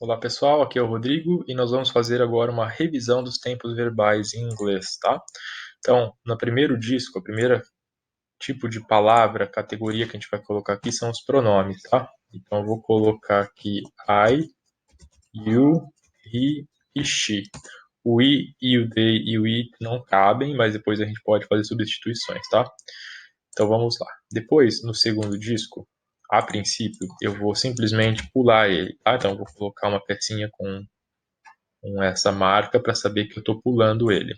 Olá pessoal, aqui é o Rodrigo e nós vamos fazer agora uma revisão dos tempos verbais em inglês, tá? Então, no primeiro disco, a primeira tipo de palavra, categoria que a gente vai colocar aqui são os pronomes, tá? Então, eu vou colocar aqui I, you, he e she. O I e o they e o it não cabem, mas depois a gente pode fazer substituições, tá? Então vamos lá. Depois, no segundo disco, a princípio, eu vou simplesmente pular ele, tá? Então eu vou colocar uma pecinha com essa marca para saber que eu estou pulando ele.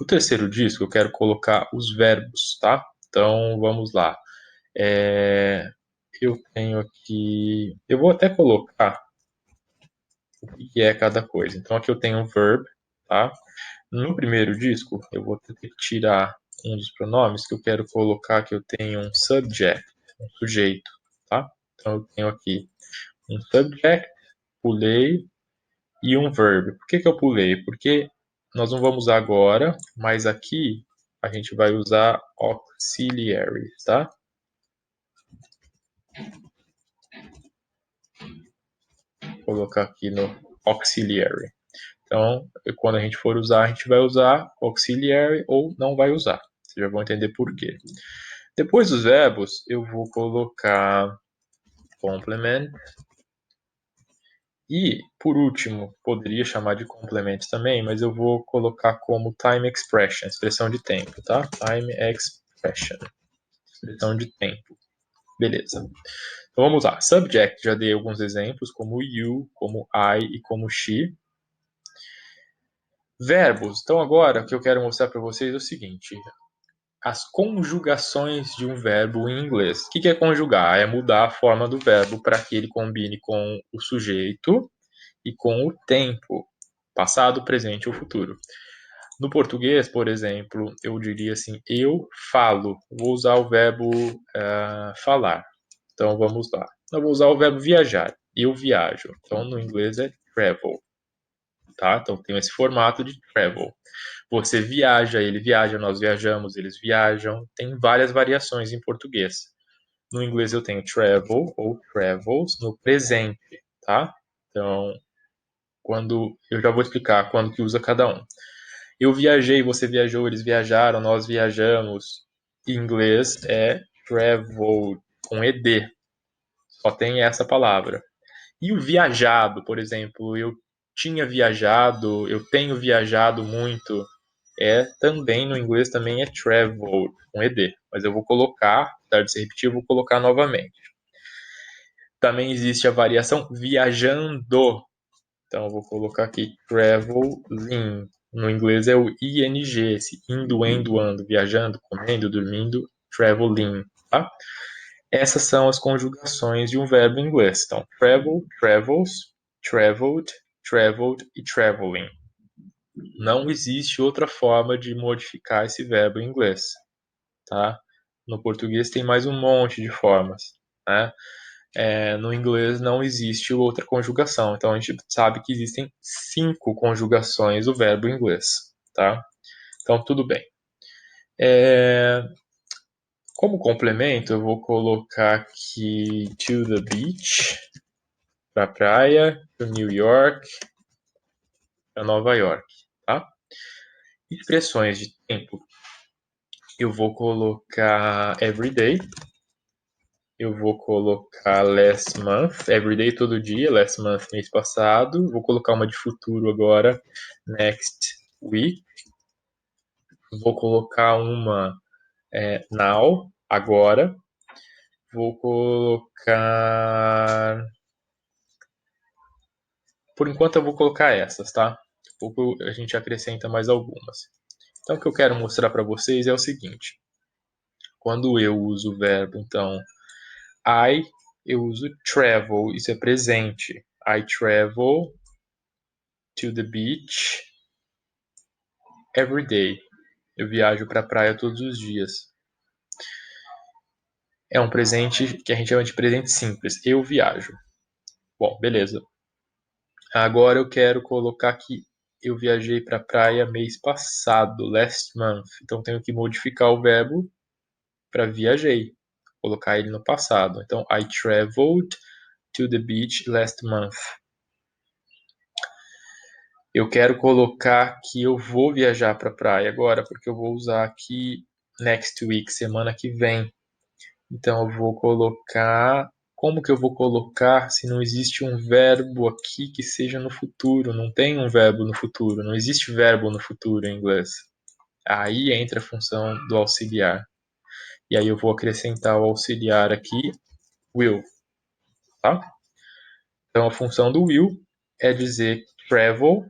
O terceiro disco eu quero colocar os verbos, tá? Então vamos lá. Eu tenho aqui. Eu vou até colocar o que é cada coisa. Então aqui eu tenho um verb, tá? No primeiro disco eu vou ter que tirar um dos pronomes que eu quero colocar que eu tenho um subject, um sujeito, tá? Então eu tenho aqui um subject, pulei, e um verb. Por que eu pulei? Porque nós não vamos usar agora, mas aqui a gente vai usar auxiliaries, tá? Vou colocar aqui no auxiliary. Então, quando a gente for usar, a gente vai usar auxiliary ou não vai usar. Vocês já vão entender por quê. Depois dos verbos, eu vou colocar complement. E, por último, poderia chamar de complemento também, mas eu vou colocar como time expression, expressão de tempo, tá? Time expression, expressão de tempo. Beleza. Então vamos lá. Subject, já dei alguns exemplos, como you, como I e como she. Verbos. Então agora o que eu quero mostrar para vocês é o seguinte: as conjugações de um verbo em inglês. O que é conjugar? É mudar a forma do verbo para que ele combine com o sujeito e com o tempo, passado, presente ou futuro. No português, por exemplo, eu diria assim: eu falo. Vou usar o verbo falar. Então vamos lá. Eu vou usar o verbo viajar. Eu viajo. Então no inglês é travel. Tá? Então tem esse formato de travel. Você viaja, ele viaja, nós viajamos, eles viajam. Tem várias variações em português. No inglês eu tenho travel ou travels no presente, tá? Então, quando eu já vou explicar quando que usa cada um. Eu viajei, você viajou, eles viajaram, nós viajamos. Em inglês é traveled com ed. Só tem essa palavra. E o viajado, por exemplo, eu tinha viajado, eu tenho viajado muito, também no inglês também é traveled, com ed. Mas eu vou colocar, apesar de ser repetitivo, vou colocar novamente. Também existe a variação viajando. Então eu vou colocar aqui traveling. No inglês é o ing, esse indo, endo, ando, viajando, comendo, dormindo, traveling, tá? Essas são as conjugações de um verbo em inglês. Então, travel, travels, traveled, traveled e traveling. Não existe outra forma de modificar esse verbo em inglês, tá? No português tem mais um monte de formas, né? No inglês não existe outra conjugação. Então, a gente sabe que existem 5 conjugações do verbo em inglês, tá? Então, tudo bem. Como complemento, eu vou colocar aqui to the beach, para praia, to New York, para Nova York, tá? Expressões de tempo. Eu vou colocar everyday. Eu vou colocar last month, everyday todo dia, last month mês passado. Vou colocar uma de futuro agora, next week. Vou colocar uma now, agora. Vou colocar. Por enquanto eu vou colocar essas, tá? Daqui a pouco a gente acrescenta mais algumas. Então o que eu quero mostrar para vocês é o seguinte: quando eu uso o verbo, então, I, eu uso travel, isso é presente. I travel to the beach every day. Eu viajo para a praia todos os dias. É um presente que a gente chama de presente simples. Eu viajo. Bom, beleza. Agora eu quero colocar que eu viajei para a praia mês passado, last month. Então tenho que modificar o verbo para viajei, colocar ele no passado. Então, I traveled to the beach last month. Eu quero colocar que eu vou viajar para a praia agora, porque eu vou usar aqui next week, semana que vem. Então eu vou colocar. Como que eu vou colocar se não existe um verbo aqui que seja no futuro? Não tem um verbo no futuro, não existe verbo no futuro em inglês. Aí entra a função do auxiliar. E aí eu vou acrescentar o auxiliar aqui, will, tá? Então a função do will é dizer que travel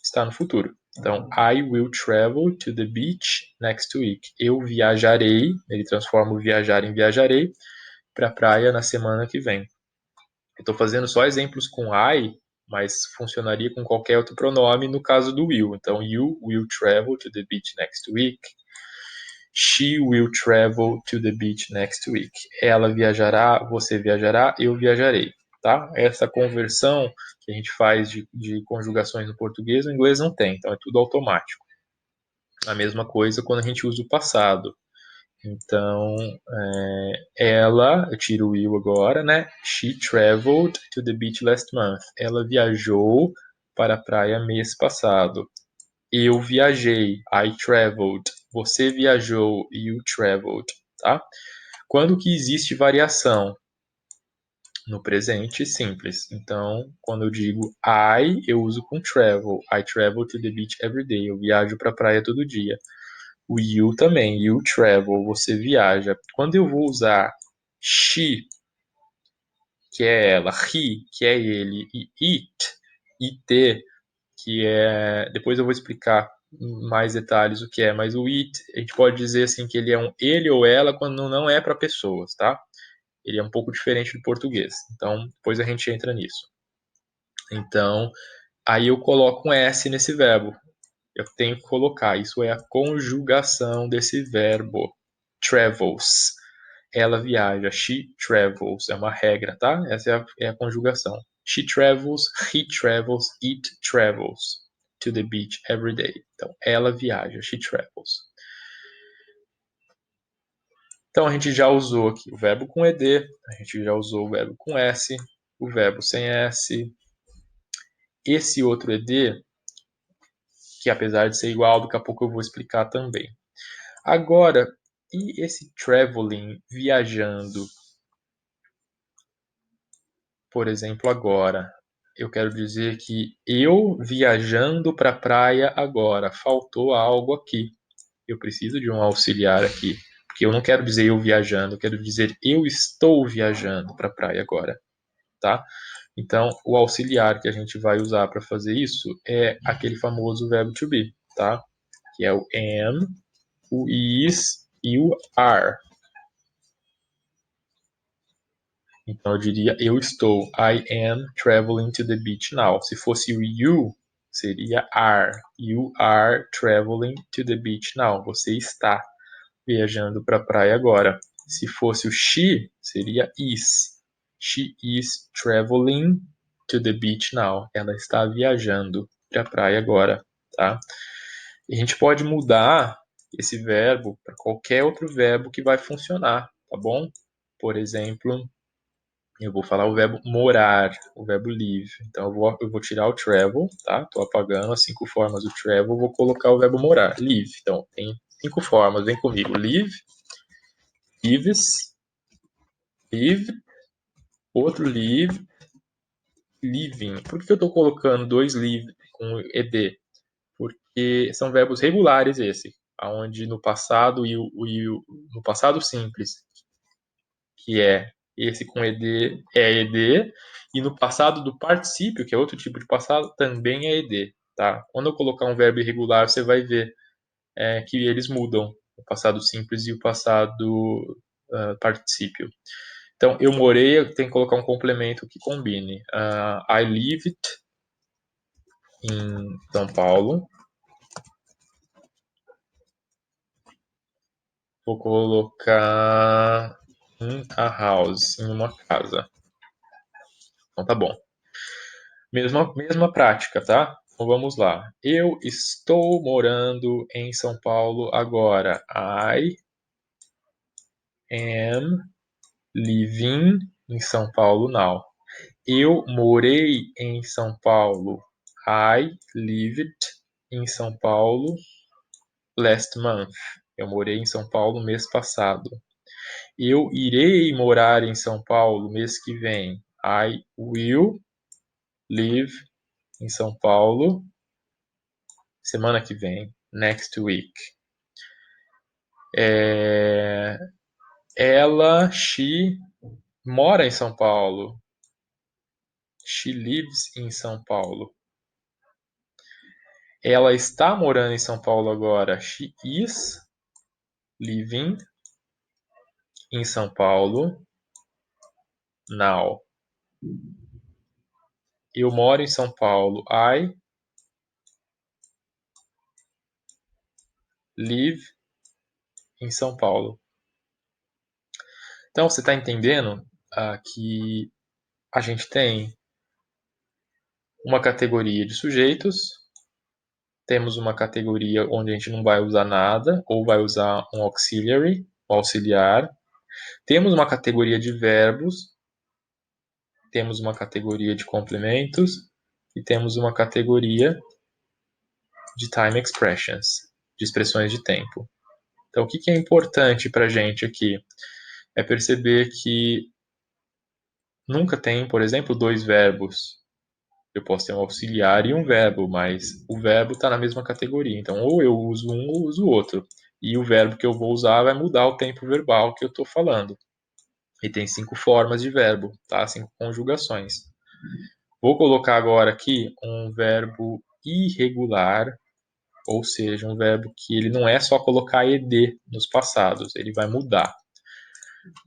está no futuro. Então, I will travel to the beach next week. Eu viajarei, ele transforma o viajar em viajarei, para a praia na semana que vem. Eu estou fazendo só exemplos com I, mas funcionaria com qualquer outro pronome no caso do will. Então, you will travel to the beach next week. She will travel to the beach next week. Ela viajará, você viajará, eu viajarei. Tá? Essa conversão que a gente faz de conjugações no português, no inglês não tem, então é tudo automático. A mesma coisa quando a gente usa o passado. Então, ela, eu tiro o will agora, né? She traveled to the beach last month. Ela viajou para a praia mês passado. Eu viajei, I traveled. Você viajou, you traveled, tá? Quando que existe variação? No presente simples. Então, quando eu digo I, eu uso com travel. I travel to the beach every day. Eu viajo para a praia todo dia. O you também, you travel, você viaja. Quando eu vou usar she, que é ela, he, que é ele, e it, que é. Depois eu vou explicar mais detalhes o que é, mas o it, a gente pode dizer assim que ele é um ele ou ela quando não é para pessoas, tá? Ele é um pouco diferente do português. Então, depois a gente entra nisso. Então, aí eu coloco um S nesse verbo. Eu tenho que colocar. Isso é a conjugação desse verbo. Travels. Ela viaja. She travels. É uma regra, tá? Essa é a conjugação. She travels, he travels, it travels to the beach every day. Então, ela viaja. She travels. Então, a gente já usou aqui o verbo com ed, a gente já usou o verbo com s, o verbo sem s. Esse outro ed, que apesar de ser igual, daqui a pouco eu vou explicar também. Agora, e esse traveling, viajando? Por exemplo, agora. Eu quero dizer que eu viajando para a praia agora. Faltou algo aqui. Eu preciso de um auxiliar aqui. Porque eu não quero dizer eu viajando, eu quero dizer eu estou viajando para a praia agora. Tá? Então, o auxiliar que a gente vai usar para fazer isso é aquele famoso verbo to be, tá? Que é o am, o is e o are. Então eu diria eu estou. I am traveling to the beach now. Se fosse o you, seria are. You are traveling to the beach now. Você está viajando para a praia agora. Se fosse o she, seria is. She is traveling to the beach now. Ela está viajando para a praia agora, tá? E a gente pode mudar esse verbo para qualquer outro verbo que vai funcionar, tá bom? Por exemplo, eu vou falar o verbo morar, o verbo live. Então eu vou tirar o travel, tá? Estou apagando as 5 formas do travel, vou colocar o verbo morar, live. Então tem 5 formas, vem comigo. Live, lives, live, outro live, living. Por que eu estou colocando dois live com ed? Porque são verbos regulares esse, aonde no passado no passado simples, que é esse com ed, é ed, e no passado do particípio, que é outro tipo de passado, também é ed, tá? Quando eu colocar um verbo irregular, você vai ver que eles mudam, o passado simples e o passado particípio. Então, eu morei, eu tenho que colocar um complemento que combine. I lived em São Paulo. Vou colocar in a house, em uma casa. Então tá bom. Mesma prática, tá? Então vamos lá. Eu estou morando em São Paulo agora. I am living em São Paulo now. Eu morei em São Paulo. I lived in São Paulo last month. Eu morei em São Paulo mês passado. Eu irei morar em São Paulo mês que vem. I will live em São Paulo semana que vem. Next week. Ela, she, mora em São Paulo. She lives in São Paulo. Ela está morando em São Paulo agora. She is living in São Paulo now. Eu moro em São Paulo. I live em São Paulo. Então, você está entendendo que a gente tem uma categoria de sujeitos, temos uma categoria onde a gente não vai usar nada, ou vai usar um auxiliary, um auxiliar. Temos uma categoria de verbos, temos uma categoria de complementos e temos uma categoria de time expressions, de expressões de tempo. Então, o que é importante para a gente aqui? É perceber que nunca tem, por exemplo, dois verbos. Eu posso ter um auxiliar e um verbo, mas o verbo está na mesma categoria. Então, ou eu uso um ou uso o outro. E o verbo que eu vou usar vai mudar o tempo verbal que eu estou falando. E tem 5 formas de verbo, tá? 5 conjugações. Vou colocar agora aqui um verbo irregular, ou seja, um verbo que ele não é só colocar ed nos passados, ele vai mudar.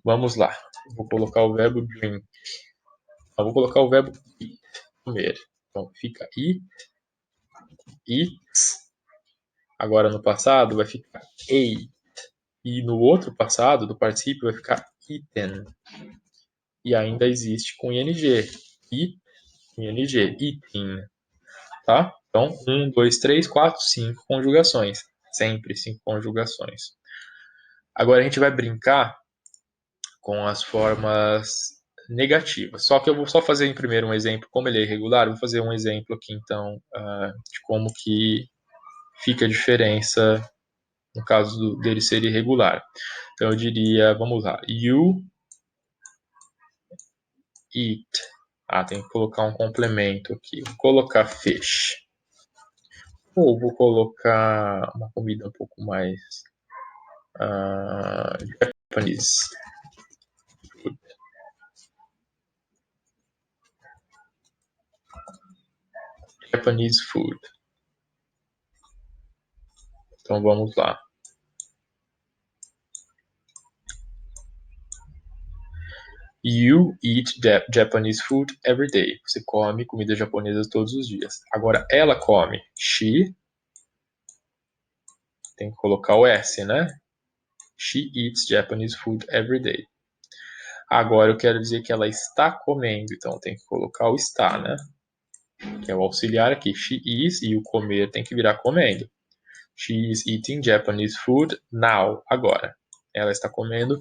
Vamos lá. Vou colocar o verbo drink. Eu vou colocar o verbo eat, comer. Então, fica eat, eats. Agora no passado vai ficar ate. E no outro passado, do particípio, vai ficar eaten. E ainda existe com ing. Eat, ing, eating. Tá? Então, 1, 2, 3, 4, 5 conjugações. Sempre 5 conjugações. Agora a gente vai brincar com as formas negativas. Só que eu vou só fazer em primeiro um exemplo, como ele é irregular, eu vou fazer um exemplo aqui então de como que fica a diferença no caso dele ser irregular. Então eu diria, vamos lá, you eat. Tem que colocar um complemento aqui. Vou colocar fish. Ou vou colocar uma comida um pouco mais Japanese food. Japanese food. Então vamos lá. You eat Japanese food every day. Você come comida japonesa todos os dias. Agora ela come. She. Tem que colocar o S, né? She eats Japanese food every day. Agora eu quero dizer que ela está comendo. Então tem que colocar o está, né? Que é o auxiliar aqui. She is e o comer tem que virar comendo. She is eating Japanese food now. Agora. Ela está comendo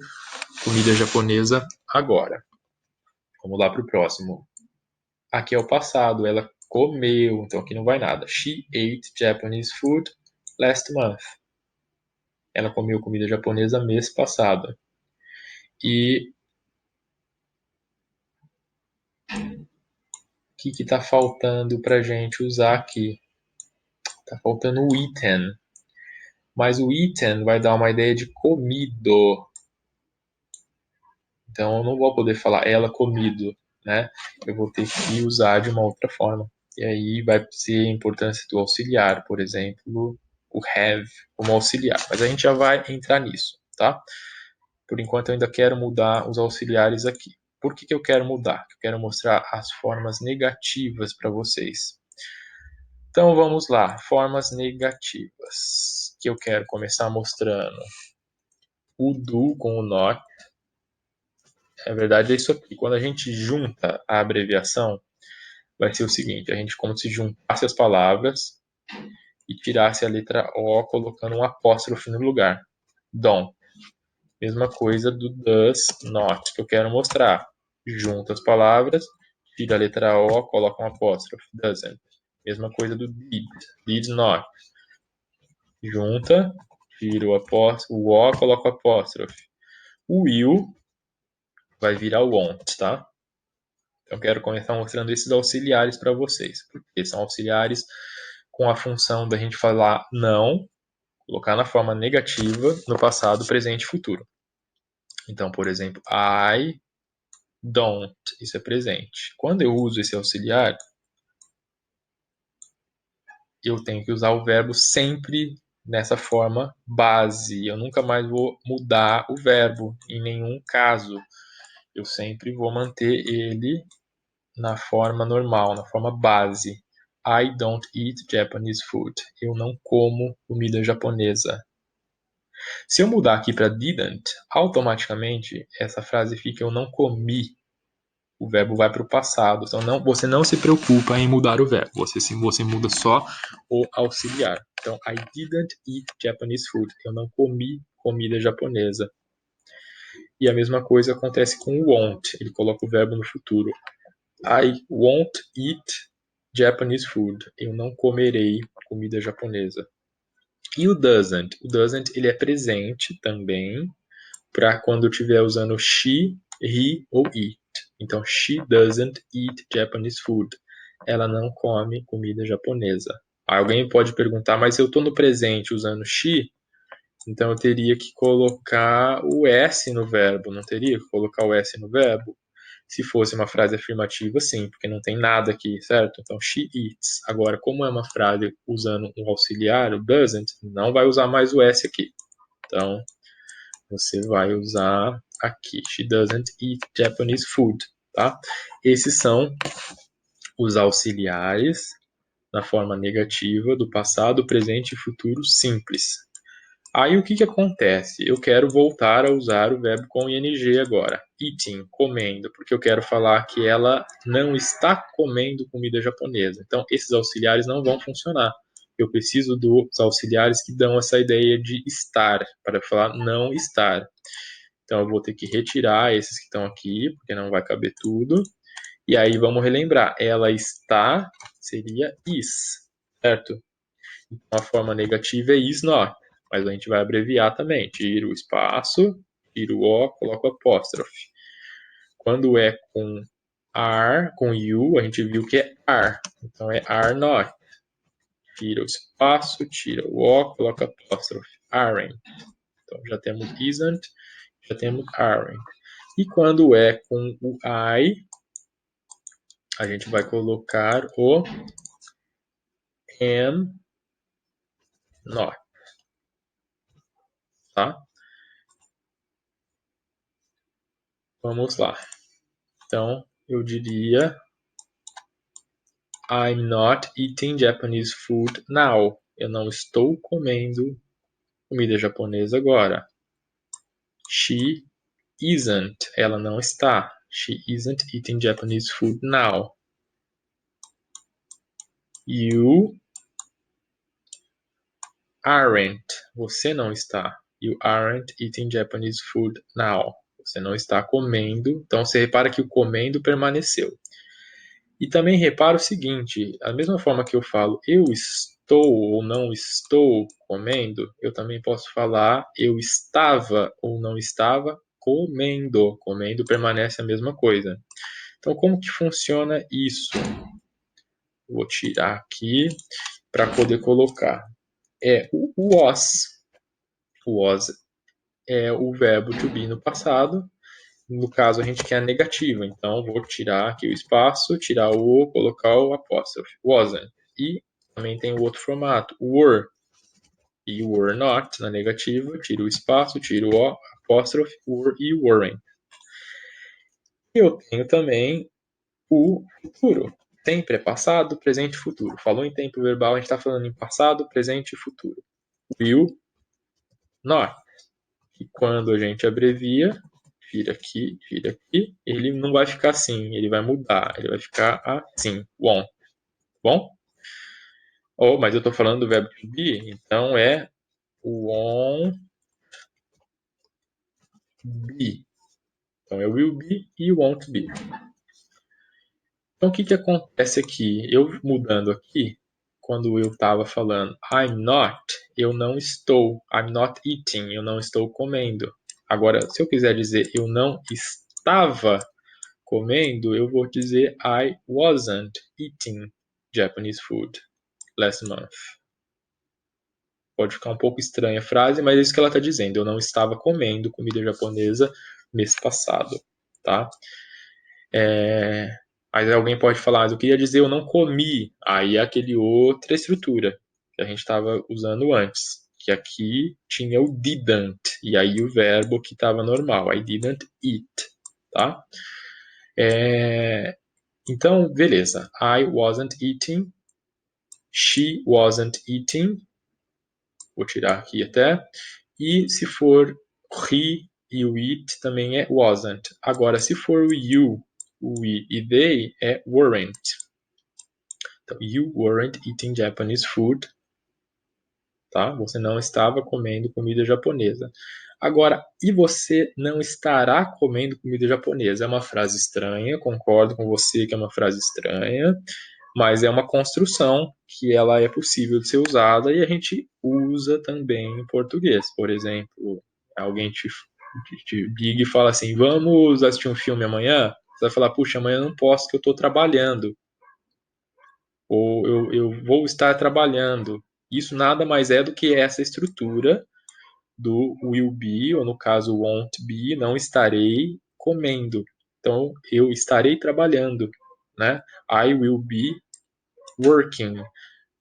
comida japonesa agora. Vamos lá para o próximo. Aqui é o passado, ela comeu, então aqui não vai nada. She ate Japanese food last month. Ela comeu comida japonesa mês passado. E o que está faltando para a gente usar aqui? Está faltando o eaten. Mas o eaten vai dar uma ideia de comido. Então eu não vou poder falar ela comido, né? Eu vou ter que usar de uma outra forma. E aí vai ser a importância do auxiliar, por exemplo, o have como auxiliar. Mas a gente já vai entrar nisso, tá? Por enquanto eu ainda quero mudar os auxiliares aqui. Por que eu quero mudar? Eu quero mostrar as formas negativas para vocês. Então vamos lá, formas negativas que eu quero começar mostrando. O do com o not. Na verdade é isso aqui. Quando a gente junta a abreviação, vai ser o seguinte, a gente como se juntasse as palavras e tirasse a letra O colocando um apóstrofe no lugar. Don't. Mesma coisa do does not, que eu quero mostrar. Junta as palavras, tira a letra O, coloca um apóstrofe. Doesn't. Mesma coisa do did not. Junta, tira o o coloca o apóstrofe. O will vai virar o won't, tá? Então, quero começar mostrando esses auxiliares para vocês, porque são auxiliares com a função da gente falar não, colocar na forma negativa no passado, presente e futuro. Então, por exemplo, I don't, isso é presente. Quando eu uso esse auxiliar, eu tenho que usar o verbo sempre nessa forma base. Eu nunca mais vou mudar o verbo em nenhum caso. Eu sempre vou manter ele na forma normal, na forma base. I don't eat Japanese food. Eu não como comida japonesa. Se eu mudar aqui para didn't, automaticamente essa frase fica eu não comi. O verbo vai para o passado. Então você não se preocupa em mudar o verbo. Você muda só o auxiliar. Então, I didn't eat Japanese food. Eu não comi comida japonesa. E a mesma coisa acontece com o won't. Ele coloca o verbo no futuro. I won't eat Japanese food. Eu não comerei comida japonesa. E o doesn't? O doesn't ele é presente também para quando eu estiver usando she, he ou it. Então, she doesn't eat Japanese food. Ela não come comida japonesa. Alguém pode perguntar, mas eu estou no presente usando she, então eu teria que colocar o S no verbo, não teria que colocar o S no verbo? Se fosse uma frase afirmativa, sim, porque não tem nada aqui, certo? Então, she eats. Agora, como é uma frase usando um auxiliar, o doesn't, não vai usar mais o S aqui. Então, você vai usar aqui. She doesn't eat Japanese food, tá? Esses são os auxiliares na forma negativa do passado, presente e futuro simples. Aí o que que acontece? Eu quero voltar a usar o verbo com ing agora. Eating, comendo, porque eu quero falar que ela não está comendo comida japonesa. Então, esses auxiliares não vão funcionar. Eu preciso dos auxiliares que dão essa ideia de estar, para falar não estar. Então, eu vou ter que retirar esses que estão aqui, porque não vai caber tudo. E aí, vamos relembrar. Ela está seria is, certo? A forma negativa é is not, mas a gente vai abreviar também. Tira o espaço, tira o O, coloca o apóstrofe. Quando é com are, com you, a gente viu que é are. Então, é are not. Tira o espaço, tira o O, coloca apóstrofe. Aren't. Então, já temos isn't, já temos aren't. E quando é com o I, a gente vai colocar o am not, tá? Vamos lá. Então, eu diria I'm not eating Japanese food now. Eu não estou comendo comida japonesa agora. She isn't. Ela não está. She isn't eating Japanese food now. You aren't. Você não está. You aren't eating Japanese food now. Você não está comendo. Então você repara que o comendo permaneceu. E também repara o seguinte: a mesma forma que eu falo eu estou ou não estou comendo, eu também posso falar eu estava ou não estava comendo. Comendo permanece a mesma coisa. Então, como que funciona isso? Vou tirar aqui para poder colocar. É o was. O was é o verbo to be no passado. No caso, a gente quer a negativa. Então, vou tirar aqui o espaço, tirar o O, colocar o apóstrofe. Wasn't. E também tem o outro formato, were. E were not, na negativa, tiro o espaço, tiro o apóstrofe, were e weren't. E eu tenho também o futuro. Sempre é passado, presente e futuro. Falou em tempo verbal, a gente está falando em passado, presente e futuro. Will not. E quando a gente abrevia, vira aqui, ele não vai ficar assim, ele vai mudar, ele vai ficar assim, won't. Bom? Oh, mas eu estou falando do verbo to be, então é won't be. Então é will be e won't be. Então, o que que acontece aqui? Eu mudando aqui, quando eu estava falando I'm not, eu não estou. I'm not eating, eu não estou comendo. Agora, se eu quiser dizer eu não estava comendo, eu vou dizer I wasn't eating Japanese food last month. Pode ficar um pouco estranha a frase, mas é isso que ela está dizendo. Eu não estava comendo comida japonesa mês passado, tá? Mas alguém pode falar, mas eu queria dizer eu não comi. Aí é aquele outra estrutura que a gente estava usando antes. Que aqui tinha o didn't. E aí o verbo que estava normal. I didn't eat, tá? Então, beleza. I wasn't eating. She wasn't eating. Vou tirar aqui até. E se for he e o it também é wasn't. Agora, se for o you, o we e they é weren't. Então, you weren't eating Japanese food, tá? Você não estava comendo comida japonesa. Agora, e você não estará comendo comida japonesa? É uma frase estranha, concordo com você que é uma frase estranha, mas é uma construção que ela é possível de ser usada e a gente usa também em português. Por exemplo, alguém te liga e fala assim, vamos assistir um filme amanhã? Você vai falar, puxa, amanhã eu não posso que eu estou trabalhando. Ou eu vou estar trabalhando. Isso nada mais é do que essa estrutura do will be, ou no caso won't be, não estarei comendo. Então, eu estarei trabalhando, né? I will be working.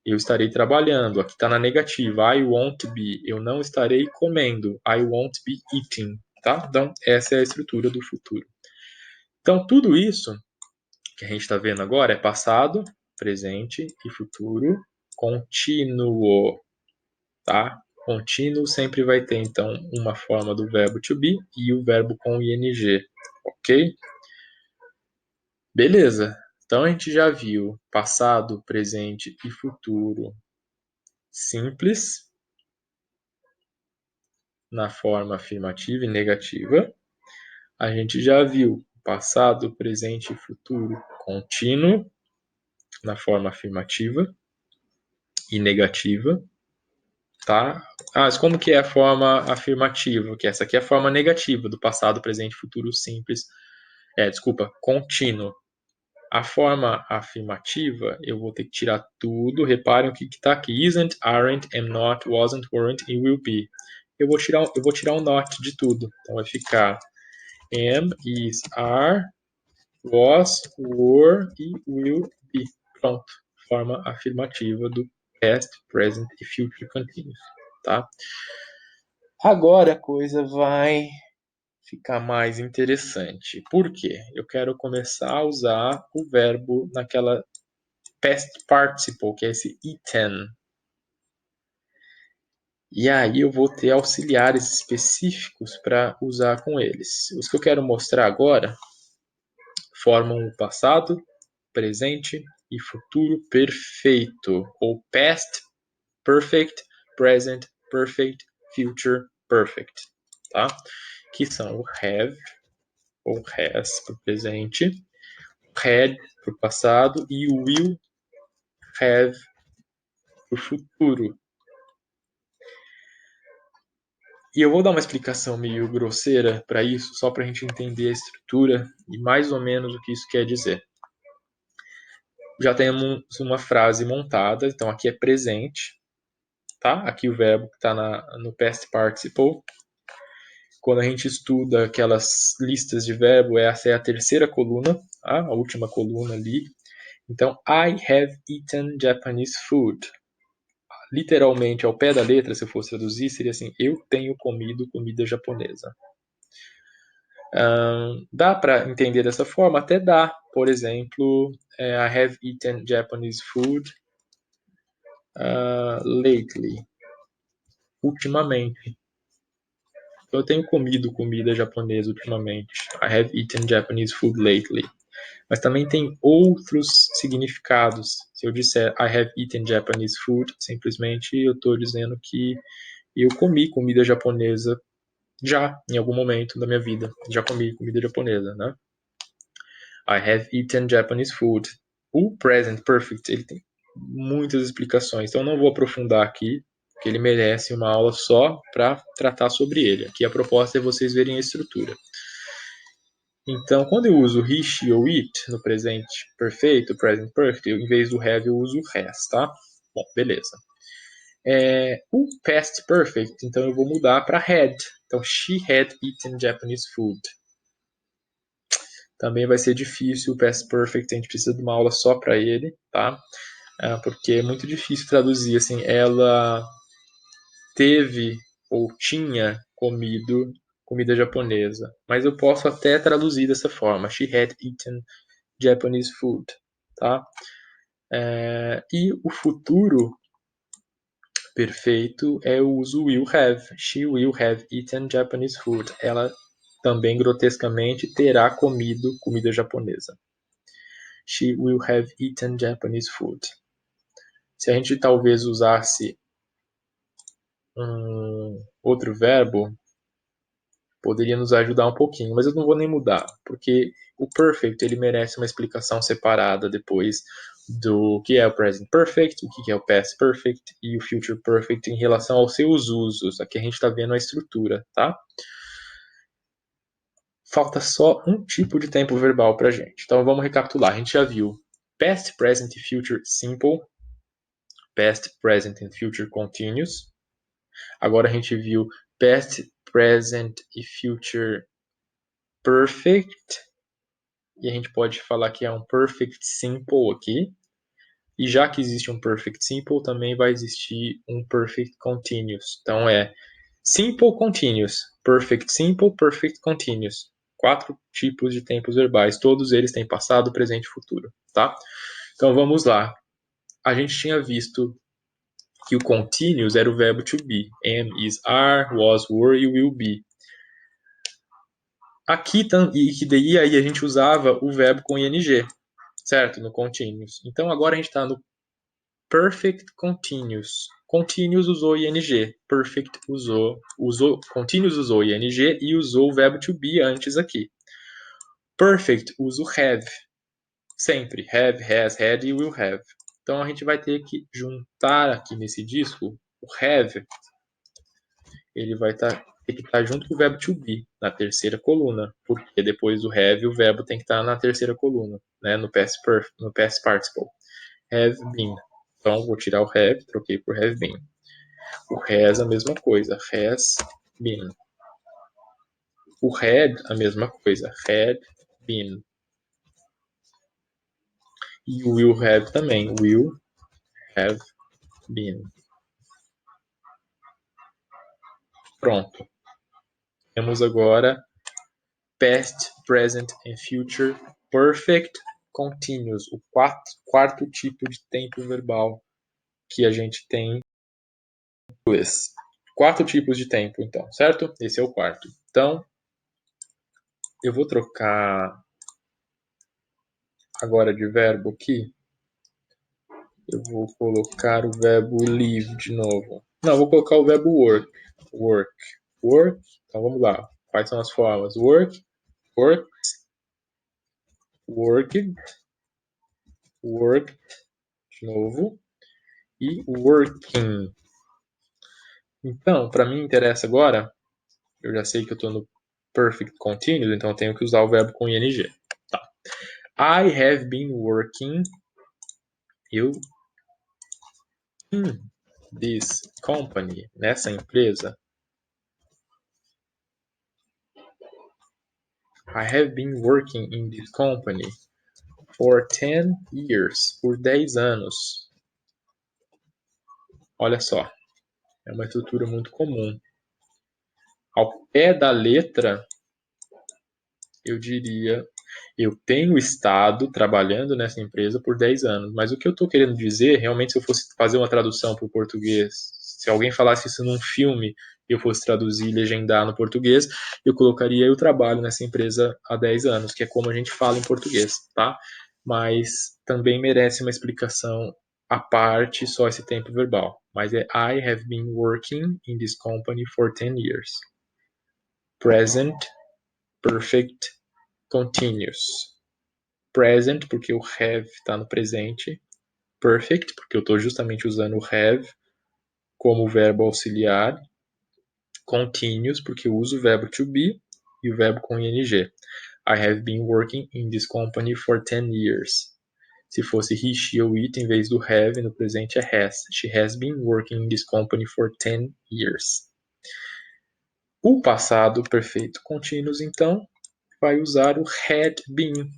Eu estarei trabalhando. Aqui está na negativa. I won't be. Eu não estarei comendo. I won't be eating, tá? Então, essa é a estrutura do futuro. Então, tudo isso que a gente está vendo agora é passado, presente e futuro contínuo, tá? Contínuo sempre vai ter, então, uma forma do verbo to be e o verbo com ing, ok? Beleza. Então, a gente já viu passado, presente e futuro simples na forma afirmativa e negativa. A gente já viu passado, presente e futuro contínuo na forma afirmativa e negativa, tá? Ah, mas como que é a forma afirmativa? Que essa aqui é a forma negativa do passado, presente e futuro simples. Desculpa, contínuo. A forma afirmativa, eu vou ter que tirar tudo. Reparem o que está aqui. Isn't, aren't, am not, wasn't, weren't e will be. Eu vou tirar o not de tudo. Então vai ficar am, is, are, was, were e will be. Pronto. Forma afirmativa do past, present e future continuous. Tá? Agora a coisa vai ficar mais interessante. Por quê? Eu quero começar a usar o verbo naquela past participle, que é esse eaten. E aí eu vou ter auxiliares específicos para usar com eles. Os que eu quero mostrar agora formam o passado, presente e futuro perfeito, ou past perfect, present perfect, future perfect, tá? Que são o have ou has para o presente, had para o passado e o will have para o futuro. E eu vou dar uma explicação meio grosseira para isso, só para a gente entender a estrutura e mais ou menos o que isso quer dizer. Já temos uma frase montada, então aqui é presente, tá? Aqui o verbo que está no past participle. Quando a gente estuda aquelas listas de verbo, essa é a terceira coluna, tá? A última coluna ali. Então, I have eaten Japanese food. Literalmente, ao pé da letra, se eu fosse traduzir, seria assim: eu tenho comido comida japonesa. Dá para entender dessa forma? Até dá. Por exemplo, I have eaten Japanese food lately. Ultimamente. Eu tenho comido comida japonesa ultimamente. I have eaten Japanese food lately. Mas também tem outros significados. Se eu disser I have eaten Japanese food, simplesmente eu estou dizendo que eu comi comida japonesa já, em algum momento da minha vida. Já comi comida japonesa, né? I have eaten Japanese food. O present perfect, ele tem muitas explicações, então não vou aprofundar aqui, porque ele merece uma aula só para tratar sobre ele. Aqui a proposta é vocês verem a estrutura. Então, quando eu uso he, she ou it no presente perfeito, present perfect, em vez do have eu uso has, tá? Bom, beleza. O past perfect, então eu vou mudar para had. Então, she had eaten Japanese food. Também vai ser difícil o past perfect, a gente precisa de uma aula só para ele, tá? Porque é muito difícil traduzir assim, ela teve ou tinha comido comida japonesa. Mas eu posso até traduzir dessa forma: she had eaten Japanese food, tá? E o futuro perfeito é o uso will have. She will have eaten Japanese food. Ela também grotescamente terá comido comida japonesa. She will have eaten Japanese food. Se a gente talvez usasse outro verbo, poderia nos ajudar um pouquinho, mas eu não vou nem mudar, porque o perfect ele merece uma explicação separada depois do que é o present perfect, o que é o past perfect e o future perfect em relação aos seus usos. Aqui a gente está vendo a estrutura, tá? Falta só um tipo de tempo verbal para a gente. Então vamos recapitular. A gente já viu past, present e future simple, past, present and future continuous. Agora a gente viu past, present e future perfect. E a gente pode falar que é um perfect simple aqui. E já que existe um perfect simple, também vai existir um perfect continuous. Então é simple continuous, perfect simple, perfect continuous. 4 tipos de tempos verbais. Todos eles têm passado, presente e futuro, tá? Então vamos lá. A gente tinha visto que o continuous era o verbo to be. Am, is, are, was, were e will be. Aqui, e que daí aí a gente usava o verbo com ing, certo? No continuous. Então agora a gente está no perfect continuous. Continuous usou ing, perfect continuous usou ing e usou o verbo to be antes aqui. Perfect usa o have, sempre. Have, has, had e will have. Então a gente vai ter que juntar aqui nesse disco o have, ele vai ter que estar junto com o verbo to be na terceira coluna, porque depois do have o verbo tem que estar na terceira coluna, né, no past participle. Have been. Então vou tirar o have, troquei por have been. O has a mesma coisa, has been. O had a mesma coisa, had been. E o will have também, will have been. Pronto. Temos agora past, present and future perfect continuous, o quarto tipo de tempo verbal que a gente tem em inglês. 4 tipos de tempo, então, certo? Esse é o quarto. Então, eu vou trocar agora de verbo aqui. Eu vou colocar o verbo live de novo. Não, vou colocar o verbo work. Work. Work. Então vamos lá. Quais são as formas? Work, worked, worked, worked de novo e working. Então, para mim interessa agora, eu já sei que eu estou no perfect continuous, então eu tenho que usar o verbo com ing. Tá. I have been working. Eu in this company, nessa empresa. I have been working in this company for 10 years, por 10 anos. Olha só, é uma estrutura muito comum. Ao pé da letra, eu diria, eu tenho estado trabalhando nessa empresa por 10 anos. Mas o que eu estou querendo dizer, realmente, se eu fosse fazer uma tradução para o português, se alguém falasse isso num filme e eu fosse traduzir e legendar no português, eu colocaria eu trabalho nessa empresa há 10 anos, que é como a gente fala em português, tá? Mas também merece uma explicação à parte, só esse tempo verbal. Mas é I have been working in this company for 10 years. Present, perfect, continuous. present, porque o have está no presente. Perfect, porque eu estou justamente usando o have como verbo auxiliar. Continuous, porque eu uso o verbo to be e o verbo com ing. I have been working in this company for 10 years. Se fosse he, she ou it, em vez do have, no presente é has. She has been working in this company for 10 years. O passado perfeito contínuo, então, vai usar o had been.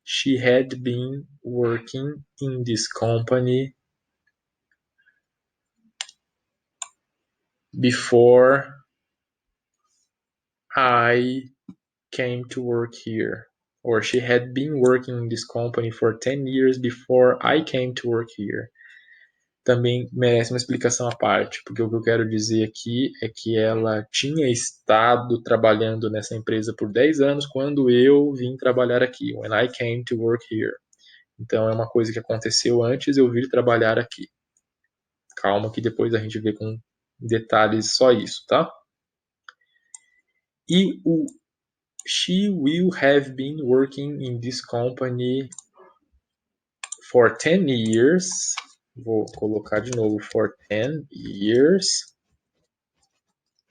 She had been working in this company before I came to work here. Or she had been working in this company for 10 years before I came to work here. Também merece uma explicação à parte, porque o que eu quero dizer aqui é que ela tinha estado trabalhando nessa empresa por 10 anos quando eu vim trabalhar aqui. When I came to work here. Então é uma coisa que aconteceu antes de eu vir trabalhar aqui. Calma que depois a gente vê com detalhes só isso, tá? E o she will have been working in this company for 10 years. Vou colocar de novo for 10 years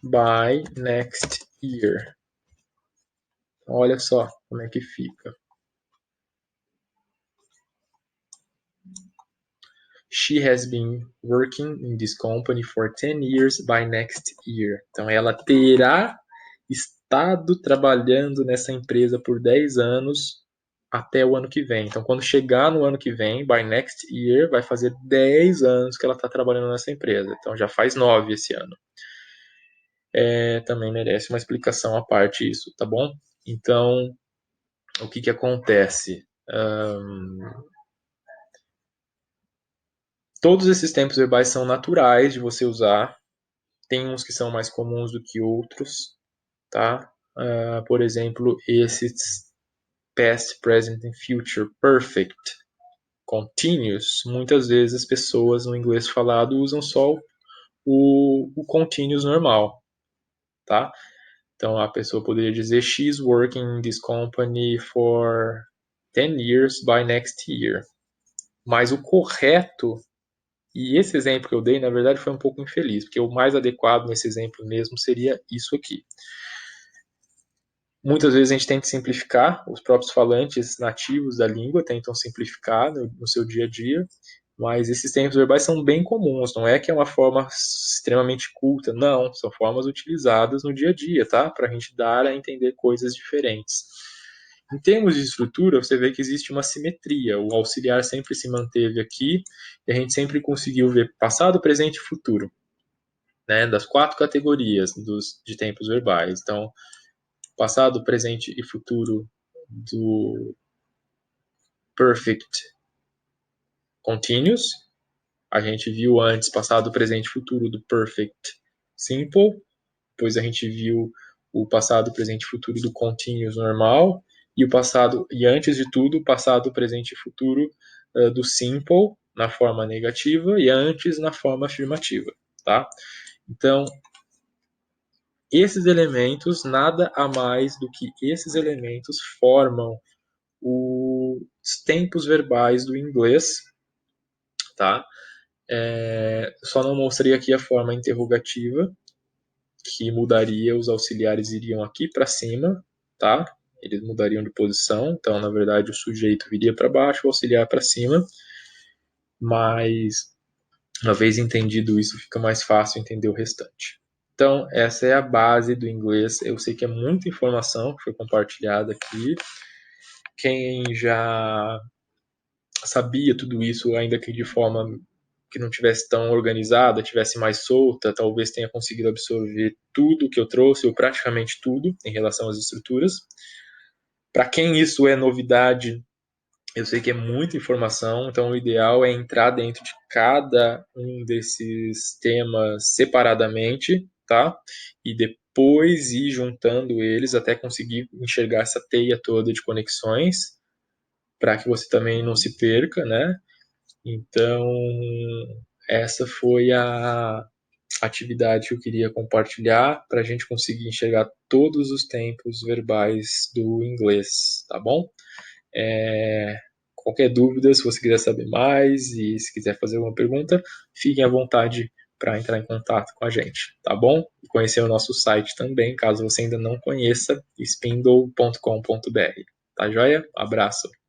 by next year. Olha só como é que fica. She has been working in this company for 10 years by next year. Então ela terá estado trabalhando nessa empresa por 10 anos até o ano que vem. Então, quando chegar no ano que vem, by next year, vai fazer 10 anos que ela está trabalhando nessa empresa. Então, já faz 9 esse ano. Também merece uma explicação à parte isso, tá bom? Então, o que que acontece? Todos esses tempos verbais são naturais de você usar. Tem uns que são mais comuns do que outros, tá? Por exemplo, esses past, present and future perfect continuous, muitas vezes as pessoas no inglês falado usam só o continuous normal, tá? Então a pessoa poderia dizer she's working in this company for 10 years by next year. Mas o correto, e esse exemplo que eu dei, na verdade, foi um pouco infeliz, porque o mais adequado nesse exemplo mesmo seria isso aqui. Muitas vezes a gente tenta simplificar, os próprios falantes nativos da língua tentam simplificar no seu dia a dia, mas esses tempos verbais são bem comuns, não é que é uma forma extremamente culta, não, são formas utilizadas no dia a dia, tá? Para a gente dar a entender coisas diferentes. Em termos de estrutura, você vê que existe uma simetria, o auxiliar sempre se manteve aqui, e a gente sempre conseguiu ver passado, presente e futuro, né? Das 4 categorias de tempos verbais. Então, passado, presente e futuro do perfect continuous. A gente viu antes passado, presente e futuro do perfect simple. Depois a gente viu o passado, presente e futuro do continuous normal. E o passado, e antes de tudo, passado, presente e futuro do simple na forma negativa e antes na forma afirmativa, tá? Então, esses elementos, nada a mais do que esses elementos formam os tempos verbais do inglês, tá? Só não mostrei aqui a forma interrogativa, que mudaria, os auxiliares iriam aqui para cima, tá? Eles mudariam de posição, então, na verdade, o sujeito viria para baixo, o auxiliar para cima, mas, uma vez entendido isso, fica mais fácil entender o restante. Então, essa é a base do inglês. Eu sei que é muita informação que foi compartilhada aqui. Quem já sabia tudo isso, ainda que de forma que não tivesse tão organizada, tivesse mais solta, talvez tenha conseguido absorver tudo que eu trouxe, ou praticamente tudo, em relação às estruturas. Para quem isso é novidade, eu sei que é muita informação, então o ideal é entrar dentro de cada um desses temas separadamente, tá? E depois ir juntando eles até conseguir enxergar essa teia toda de conexões, para que você também não se perca, né? Então, essa foi atividade que eu queria compartilhar para a gente conseguir enxergar todos os tempos verbais do inglês, tá bom? Qualquer dúvida, se você quiser saber mais e se quiser fazer alguma pergunta, fiquem à vontade para entrar em contato com a gente, tá bom? E conhecer o nosso site também, caso você ainda não conheça, spindle.com.br. Tá joia? Abraço!